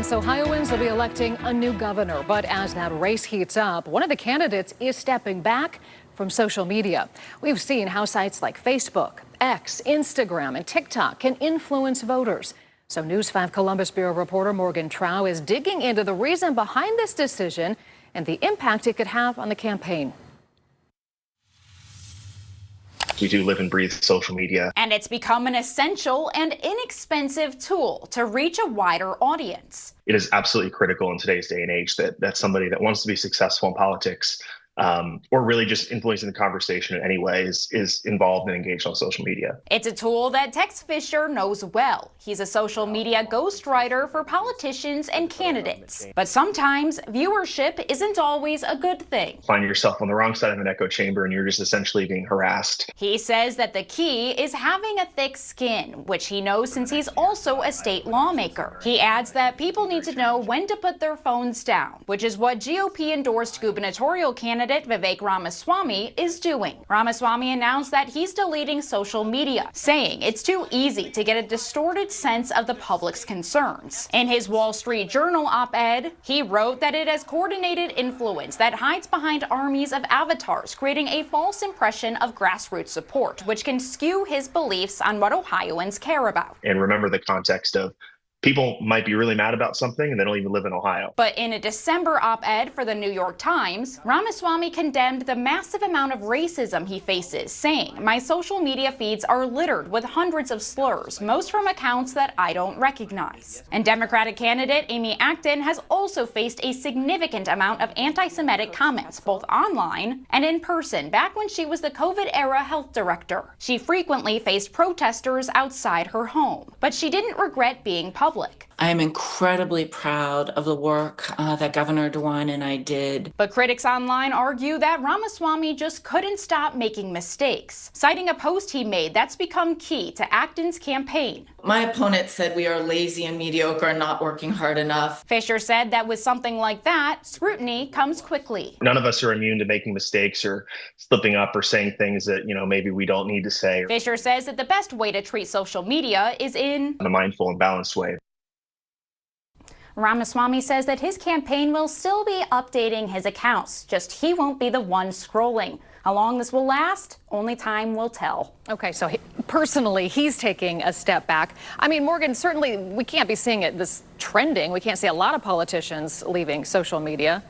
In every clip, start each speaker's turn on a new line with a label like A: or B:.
A: months, Ohioans will be electing a new governor. But as that race heats up, one of the candidates is stepping back from social media. We've seen how sites like Facebook, X, Instagram, and TikTok can influence voters. So News 5 Columbus Bureau reporter Morgan Trow is digging into the reason behind this decision and the impact it could have on the campaign.
B: We do live and breathe social media.
C: And it's become an essential and inexpensive tool to reach a wider audience.
B: It is absolutely critical in today's day and age that somebody that wants to be successful in politics or really just influencing the conversation in any way is involved and engaged on social media.
C: It's a tool that Tex Fisher knows well. He's a social media ghostwriter for politicians and candidates. But sometimes viewership isn't always a good thing.
B: Find yourself on the wrong side of an echo chamber and you're just essentially being harassed.
C: He says that the key is having a thick skin, which he knows since he's also a state lawmaker. He adds that people need to know when to put their phones down, which is what GOP-endorsed gubernatorial candidate Vivek Ramaswamy is doing. Ramaswamy announced that he's deleting social media, saying it's too easy to get a distorted sense of the public's concerns. In his Wall Street Journal op-ed, he wrote that it has coordinated influence that hides behind armies of avatars, creating a false impression of grassroots support, which can skew his beliefs on what Ohioans care about.
B: And remember the context of people might be really mad about something and they don't even live in Ohio.
C: But in a December op-ed for the New York Times, Ramaswamy condemned the massive amount of racism he faces, saying, "My social media feeds are littered with hundreds of slurs, most from accounts that I don't recognize." And Democratic candidate Amy Acton has also faced a significant amount of anti-Semitic comments, both online and in person, back when she was the COVID-era health director. She frequently faced protesters outside her home, but she didn't regret being public.
D: I am incredibly proud of the work that Governor DeWine and I did.
C: But critics online argue that Ramaswamy just couldn't stop making mistakes, citing a post he made that's become key to Acton's campaign.
D: My opponent said we are lazy and mediocre and not working hard enough.
C: Fisher said that with something like that, scrutiny comes quickly.
B: None of us are immune to making mistakes or slipping up or saying things that, maybe we don't need to say.
C: Fisher says that the best way to treat social media is in
B: a mindful and balanced way.
C: Ramaswamy says that his campaign will still be updating his accounts, just he won't be the one scrolling. How long this will last, only time will tell.
A: Okay, so personally, he's taking a step back. I mean, Morgan, certainly we can't be seeing this trending. We can't see a lot of politicians leaving social media.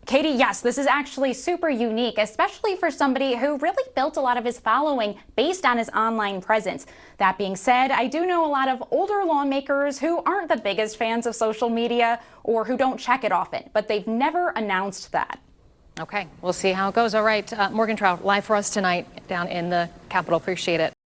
C: Katie, yes, this is actually super unique, especially for somebody who really built a lot of his following based on his online presence. That being said, I do know a lot of older lawmakers who aren't the biggest fans of social media or who don't check it often, but they've never announced that.
A: Okay, we'll see how it goes. All right, Morgan Trout, live for us tonight down in the Capitol. Appreciate it.